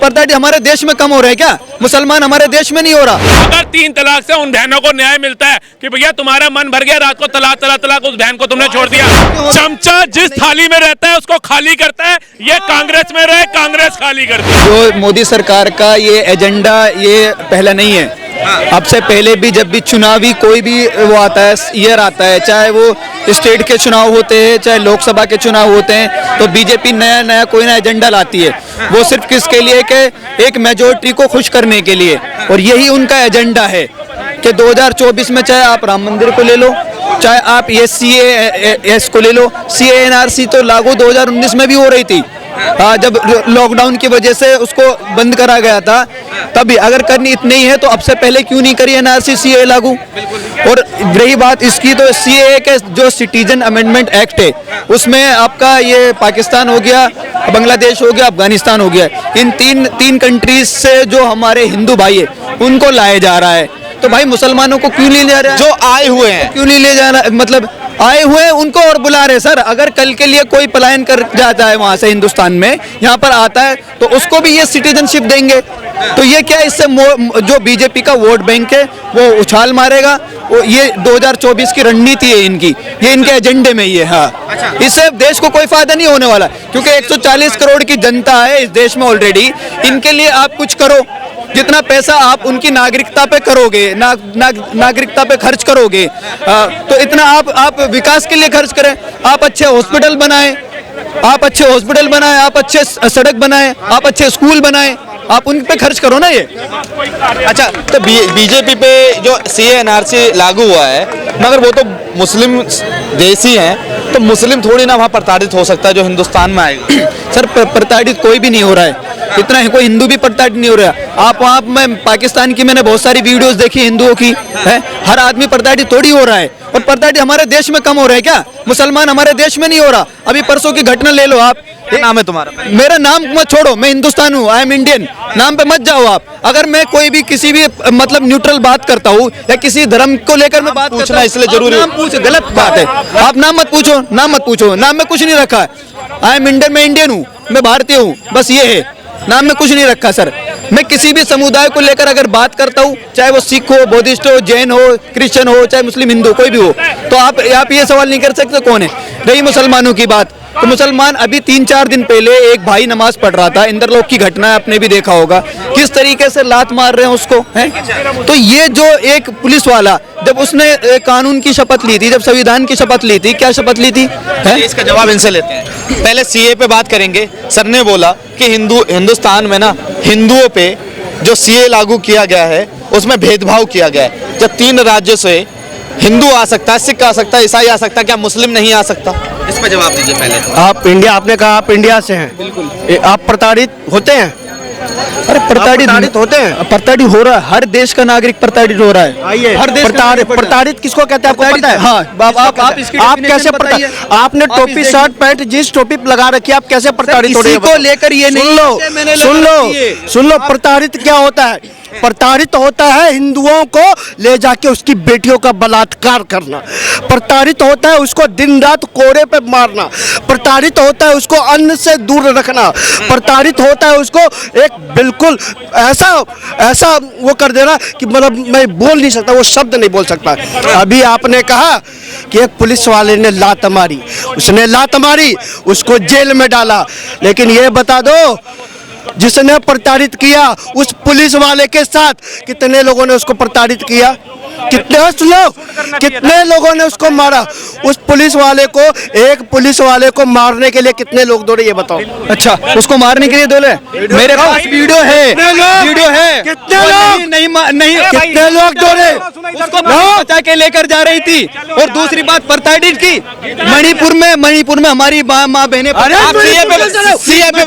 पर्दाटी हमारे देश में कम हो रहा है क्या? मुसलमान हमारे देश में नहीं हो रहा। अगर 3 तलाक से उन बहनों को न्याय मिलता है कि भैया तुम्हारा मन भर गया, रात को तलाक तलाक तलाक, उस बहन को तुमने छोड़ दिया, चमचा जिस थाली में रहता है उसको खाली करता है। ये कांग्रेस में रहे, कांग्रेस खाली करती है। जो मोदी सरकार का ये एजेंडा ये पहला नहीं है, अब से पहले भी जब भी चुनावी कोई भी वो आता है, ईयर आता है, चाहे वो स्टेट के चुनाव होते हैं चाहे लोकसभा के चुनाव होते हैं, तो बीजेपी नया नया कोई ना एजेंडा लाती है। वो सिर्फ किसके लिए कि एक मेजोरिटी को खुश करने के लिए, और यही उनका एजेंडा है कि 2024 में चाहे आप राम मंदिर को ले लो, चाहे आप ये CAS को ले लो। CANRC तो लागू 2019 में भी हो रही थी, जब लॉकडाउन की वजह से उसको बंद करा गया था, तभी अगर करनी इतनी ही है तो अब से पहले क्यों नहीं करी NRC CAA लागू। और रही बात इसकी, तो CAA के जो सिटीजन अमेंडमेंट एक्ट है उसमें आपका ये पाकिस्तान हो गया, बांग्लादेश हो गया, अफगानिस्तान हो गया, इन तीन कंट्रीज से जो हमारे हिंदू भाई है उनको लाया जा रहा है। तो भाई मुसलमानों को क्यों नहीं ले जा रहा है? जो आए हुए हैं क्यों नहीं ले जाना, मतलब आए हुए उनको और बुला रहे सर। अगर कल के लिए कोई पलायन कर जाता है वहां से हिंदुस्तान में, यहाँ पर आता है, तो उसको भी ये सिटीजनशिप देंगे। तो ये क्या, इससे जो बीजेपी का वोट बैंक है वो उछाल मारेगा। वो ये 2024 की रणनीति है इनकी, ये इनके एजेंडे में ही है। हाँ, इससे देश को कोई फायदा नहीं होने वाला, क्योंकि 140 करोड़ की जनता है इस देश में ऑलरेडी। इनके लिए आप कुछ करो, जितना पैसा आप उनकी नागरिकता पे करोगे, नागरिकता पे खर्च करोगे, तो इतना आप विकास के लिए खर्च करें। आप अच्छे हॉस्पिटल बनाएं, आप अच्छे सड़क बनाएं, आप अच्छे स्कूल बनाएं, आप उन पे खर्च करो ना ये। अच्छा, तो बीजेपी पे जो CANRC लागू हुआ है, मगर वो तो मुस्लिम देशी हैं, तो मुस्लिम थोड़ी ना वहाँ प्रताड़ित हो सकता है जो हिंदुस्तान में आएगा। सर प्रताड़ित कोई भी नहीं हो रहा है, इतना है, कोई हिंदू भी प्रताड़ित नहीं हो रहा है। आप वहाँ, मैं पाकिस्तान की मैंने बहुत सारी वीडियोस देखी हिंदुओं की, है, हर आदमी प्रताड़ित थोड़ी हो रहा है। और प्रताड़ित हमारे देश में कम हो रहा है क्या? मुसलमान हमारे देश में नहीं हो रहा। अभी परसों की घटना ले लो आप। क्या नाम है तुम्हारा? मेरा नाम मत छोड़ो, मैं हिंदुस्तान हूँ, आई एम इंडियन, नाम पे मत जाओ आप। अगर मैं कोई भी किसी भी मतलब न्यूट्रल बात करता हूँ या किसी धर्म को लेकर मैं बात करता हूँ, इसलिए जरूरी नाम पूछ, गलत बात है। आप नाम मत पूछो, नाम में कुछ नहीं रखा है। आई एम इंडियन, मैं इंडियन हूँ, मैं भारतीय हूँ, बस ये है, नाम में कुछ नहीं रखा सर। मैं किसी भी समुदाय को लेकर अगर बात करता हूँ, चाहे वो सिख हो, बौद्धिस्ट हो, जैन हो, क्रिश्चियन हो, चाहे मुस्लिम, हिंदू, कोई भी हो, तो आप ये सवाल नहीं कर सकते कौन है। रही मुसलमानों की बात, तो मुसलमान अभी 3-4 दिन पहले एक भाई नमाज पढ़ रहा था, इंदरलोक की घटना है, आपने भी देखा होगा किस तरीके से लात मार रहे हैं उसको, हैं। तो ये जो एक पुलिस वाला, जब उसने कानून की शपथ ली थी, जब संविधान की शपथ ली थी, क्या शपथ ली थी? इसका जवाब इनसे लेते हैं। पहले CAA पे बात करेंगे। सर ने बोला कि हिंदुस्तान में ना हिंदुओं पे जो CAA लागू किया गया है उसमें भेदभाव किया गया है। जब 3 राज्यों से हिंदू आ सकता है, सिख आ सकता है, ईसाई आ सकता है, क्या मुस्लिम नहीं आ सकता? इस पर जवाब दीजिए पहले। आपने कहा आप इंडिया से हैं, बिल्कुल, आप प्रताड़ित होते हैं? अरे प्रताड़ित होते हैं, प्रताड़ित हो रहा है, हर देश का नागरिक प्रताड़ित हो रहा है। हर देश प्रताड़ित किसको कहते हैं, आपको पता है? हाँ, आप कैसे आपने टोपी, शर्ट, पैंट, जींस, टोपी लगा रखी है, आप कैसे प्रताड़ित हो रहे हैं? को लेकर ये नहीं, सुन लो, प्रताड़ित क्या होता है? प्रताड़ित होता है हिंदुओं को ले जाके उसकी बेटियों का बलात्कार करना, प्रताड़ित होता है उसको दिन रात कोड़े पे मारना, प्रताड़ित होता है उसको अन्न से दूर रखना, प्रताड़ित होता है उसको एक बिल्कुल ऐसा वो कर देना कि मतलब मैं बोल नहीं सकता, वो शब्द नहीं बोल सकता। अभी आपने कहा कि एक पुलिस वाले ने लात मारी, उसने लात मारी, उसको जेल में डाला, लेकिन ये बता दो जिसने प्रताड़ित किया उस पुलिस वाले के साथ कितने लोगों ने उसको प्रताड़ित किया? कितने लोगों ने उसको मारा? उस पुलिस वाले को, एक पुलिस वाले को मारने के लिए कितने लोग दौड़े, ये बताओ। अच्छा, उसको मारने के लिए दौड़े? मेरे पास वीडियो है। कितने लोग नहीं, कितने लोग दौड़े? उसको बचा के लेकर जा रही थी। और दूसरी बात प्रताड़ित की, मणिपुर में हमारी माँ बहनें। CAA पे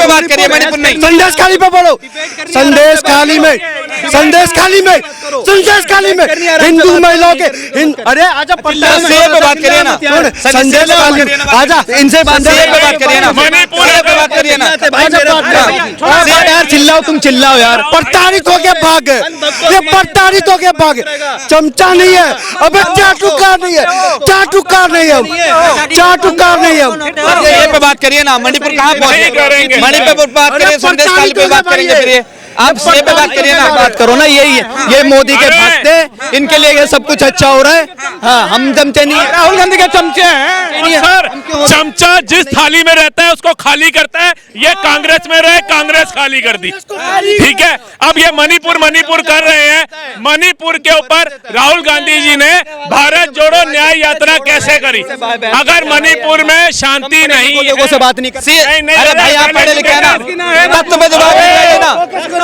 बात करिए, मणिपुर नहीं। संदेश खाली पे बोलो, संदेश खाली में हिंदू महिलाओं के अरे आजा CAA पे बात करिए ना, संदेश खाली आजा, इनसे CAA पे बात करिए ना, मणिपुर पे बात करिए ना। चिल्लाओ, तुम चिल्लाओ यार। प्रताड़ित होके भाग गए, ये प्रताड़ित होके भाग गए। चमचा नहीं है, अबे चाटुकार नहीं है, चाटुकार नहीं है हम, चाटुकार नहीं है हम। ये पे बात करिए ना, मणिपुर कहाँ नहीं करेंगे। पहुंचे? मणिपुर पे बात करिए, संदेश खाली पे बात करेंगे, फिर ये आप सीए पे बात करिए ना। बात करो ना, यही है, ये मोदी के भक्त हैं, इनके लिए ये सब कुछ अच्छा हो रहा है। हाँ, हम चमचे नहीं, राहुल गांधी के चमचे हैं। सर, चमचा जिस थाली में रहता है उसको खाली करता है। ये कांग्रेस में रहे, कांग्रेस खाली कर दी, ठीक है। अब ये मणिपुर कर रहे हैं। मणिपुर के ऊपर राहुल गांधी जी ने भारत जोड़ो न्याय यात्रा कैसे करी? अगर मणिपुर में शांति नहीं, लोगों से बात नहीं अरे भाई आप पढ़े लिखे हैं ना, तब तो मैं जवाब दीजिए ना।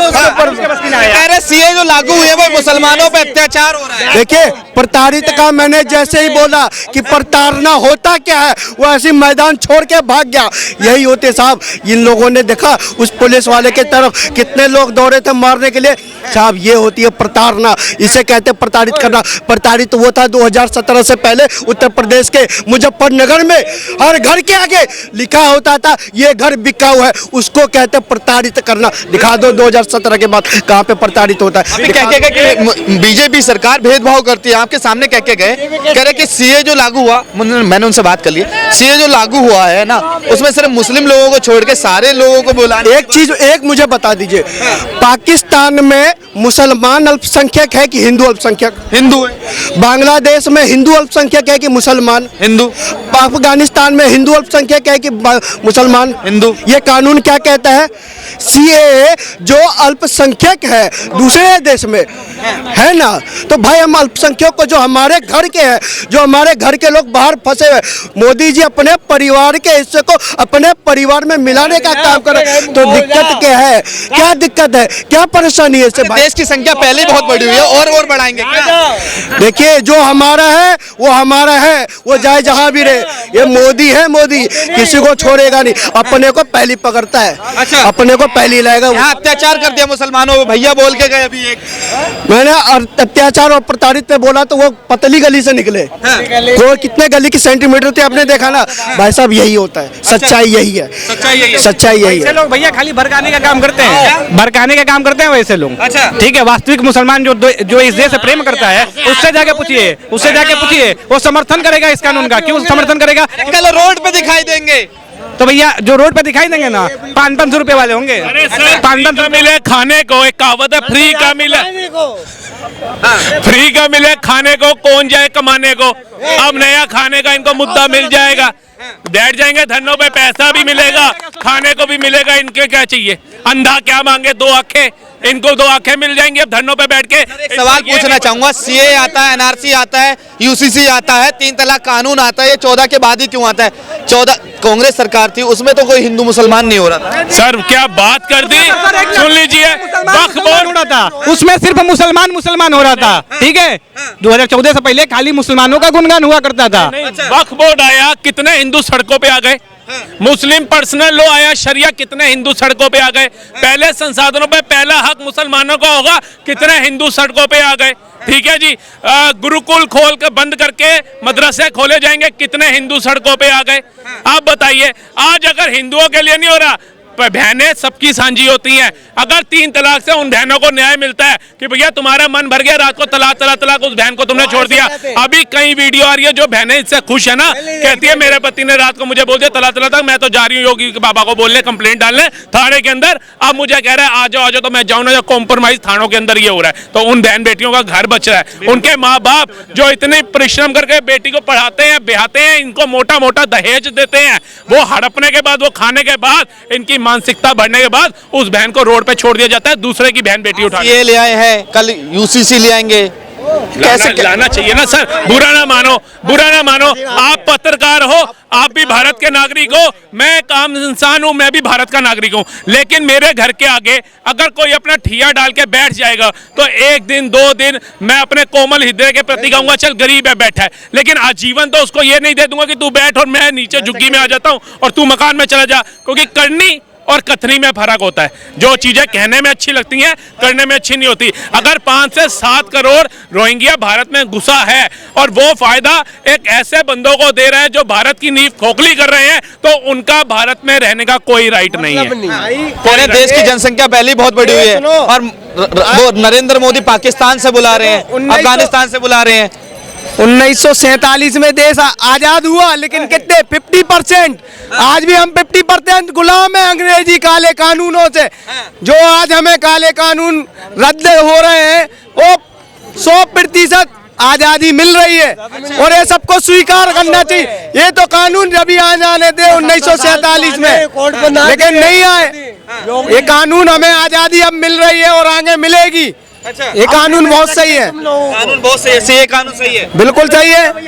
कह रहे सीए जो लागू हुए वो मुसलमानों पे अत्याचार हो रहा है। देखिए, प्रताड़ित का मैंने जैसे ही बोला कि प्रताड़ना होता क्या है, वो ऐसे मैदान छोड़ के भाग गया। यही होते साहब, इन लोगों ने देखा उस पुलिस वाले के तरफ कितने लोग दौड़े थे मारने के लिए। साहब, ये होती है प्रताड़ना, इसे कहते हैं प्रताड़ित करना। प्रताड़ित वो था 2017 से पहले उत्तर प्रदेश के मुजफ्फरनगर में हर घर के आगे लिखा होता था ये घर बिका हुआ है, उसको कहते हैं प्रताड़ित करना। दिखा दो 2017 के बाद कहाँ पे प्रताड़ित होता है। अभी कह के गए कि बीजेपी सरकार भेदभाव करती है, आपके सामने कह के गए, कह रहे कि सीए जो लागू हुआ, मैंने उनसे बात कर ली, सीए जो लागू हुआ है ना, उसमें सिर्फ मुस्लिम लोगों को छोड़ के सारे लोगों को बुला। एक चीज एक मुझे बता दीजिए, पाकिस्तान में मुसलमान अल्पसंख्यक है कि हिंदू अल्पसंख्यक? हिंदू है। बांग्लादेश में हिंदू अल्पसंख्यक है कि मुसलमान? हिंदू। अफगानिस्तान में हिंदू अल्पसंख्यक है कि मुसलमान? हिंदू। ये कानून क्या कहता है? सीए जो अल्पसंख्यक है दूसरे देश में है ना, तो भाई हम अल्पसंख्यक को, जो हमारे घर के हैं, जो हमारे घर के लोग बाहर फंसे हुए, मोदी जी अपने परिवार के हिस्से को अपने परिवार में मिलाने का काम कर रहे हैं। तो दिक्कत क्या है? क्या दिक्कत है? क्या परेशानी है इससे? देश की संख्या पहले ही बहुत बढ़ी हुई है, और बढ़ाएंगे क्या? देखिए, जो हमारा है वो हमारा है, वो जाए जहां भी रहे। ये मोदी है, मोदी किसी को छोड़ेगा नहीं, अपने को पहली पकड़ता है। अच्छा। अपने को पहली लाएगा। यहाँ अत्याचार कर दिया मुसलमानों को, भैया बोल के गए अभी एक। मैंने अत्याचार और प्रताड़ित पे बोला तो वो पतली गली से निकले। वो कितने गली की सेंटीमीटर थे आपने देखा ना भाई साहब, यही होता है। सच्चाई यही है, सच्चाई यही है। लोग भैया खाली भड़काने का काम करते हैं, भड़काने का काम करते हैं वैसे लोग। अच्छा। ठीक है, वास्तविक मुसलमान जो इस देश से प्रेम करता है, उससे जाके पूछिए, वो समर्थन करेगा इस कानून का। क्यों समर्थन करेगा? कल रोड पे दिखाई देंगे तो भैया जो रोड पे दिखाई देंगे ना, 500 रुपए वाले होंगे। 500 मिले खाने को, एक कहावत है फ्री का मिले, फ्री का मिले खाने को, कौन जाए कमाने को। अब नया खाने का इनको मुद्दा मिल जाएगा, बैठ जाएंगे धरनों पे, पैसा भी मिलेगा, खाने को भी मिलेगा। इनके क्या चाहिए? अंधा क्या मांगे? 2 आंखें, इनको 2 आंखें मिल जाएंगी अब धरनों पे बैठ के। सवाल पूछना चाहूंगा, सीए आता है, एनआरसी आता है, यूसीसी आता है, 3 तलाक कानून आता है, ये 14 के बाद ही क्यों आता है? 14 कांग्रेस सरकार थी, उसमें तो कोई हिंदू मुसलमान नहीं हो रहा था। सर क्या बात कर दी, सुन लीजिए। वक्फ बोर्ड हो रहा था, उसमें सिर्फ मुसलमान हो रहा था। ठीक है, 2014 से पहले खाली मुसलमानों का गुणगान हुआ करता था। वक्फ बोर्ड आया, कितने हिंदू सड़कों पे आ गए। मुस्लिम पर्सनल लॉ आया, शरिया, कितने हिंदू सड़कों पे आ गए। पहले संसाधनों पे पहला हक मुसलमानों का होगा, कितने हिंदू सड़कों पे आ गए। ठीक है जी, गुरुकुल खोल कर बंद करके मदरसे खोले जाएंगे, कितने हिंदू सड़कों पे आ गए। आप बताइए, आज अगर हिंदुओं के लिए नहीं हो रहा, बहनें सबकी साझी होती हैं। अगर 3 तलाक से उन बहनों को न्याय मिलता है कि भैया तुम्हारा मन भर गया, रात को तलाक उस बहन को तुमने छोड़ दिया। अभी कई वीडियो आ रही है, जो बहनें इससे खुश है ना, कहती है मेरे पति ने रात को मुझे बोल दिया तलाक, मैं तो जा रही हूँ योगी बाबा को बोलने, कंप्लेंट डालने थाने के अंदर। अब मुझे कह रहा है आ जाओ, तो मैं जाऊँ ना, कॉम्प्रोमाइज थानों के अंदर ये हो रहा है। तो उन बहन बेटियों का घर बच रहा है। उनके माँ बाप जो इतने परिश्रम करके बेटी को पढ़ाते हैं, बिहाते हैं, इनको मोटा मोटा दहेज देते हैं, वो हड़पने के बाद, वो खाने के बाद, इनकी मानसिकता बढ़ने के बाद उस बहन को रोड पे छोड़ दिया जाता है, दूसरे की बहन बेटी उठा। ये ले आए हैं, कल यूसीसी ले आएंगे, कैसे लाना चाहिए ना सर। बुरा ना मानो, आप पत्रकार हो, आप भी भारत के नागरिक हो, मैं एक आम इंसान हूं, मैं भी भारत का नागरिक हूं। लेकिन मेरे घर के आगे अगर कोई अपना ठिया डाल के बैठ जाएगा तो 1 दिन 2 दिन मैं अपने कोमल हृदय के प्रति कहूंगा चल गरीब है बैठा है, लेकिन आजीवन तो उसको ये नहीं दे दूंगा कि तू बैठ और मैं नीचे झुग्गी में आ जाता हूं और तू मकान में चला जा। क्योंकि करनी और कथनी में फर्क होता है। जो चीजें कहने में अच्छी लगती हैं करने में अच्छी नहीं होती। अगर 5 से 7 करोड़ रोहिंग्या भारत में घुसा है और वो फायदा एक ऐसे बंदों को दे रहे हैं जो भारत की नींव खोखली कर रहे हैं, तो उनका भारत में रहने का कोई राइट नहीं है। पूरे देश की जनसंख्या पहले ही बहुत बड़ी हुई है और वो नरेंद्र मोदी पाकिस्तान से बुला रहे हैं, अफगानिस्तान से बुला रहे हैं। 1947 में देश आजाद हुआ, लेकिन कितने 50%। आज भी हम 50% गुलाम हैं अंग्रेजी काले कानूनों से। जो आज हमें काले कानून रद्द हो रहे हैं, वो 100% आजादी मिल रही है और ये सबको स्वीकार करना चाहिए। ये तो कानून जब आ जाने थे 1947 में, लेकिन नहीं आए। ये कानून हमें आजादी अब मिल रही है और आगे मिलेगी। ये कानून बहुत सही है, कानून बहुत सही है, ये कानून सही है, बिल्कुल सही है।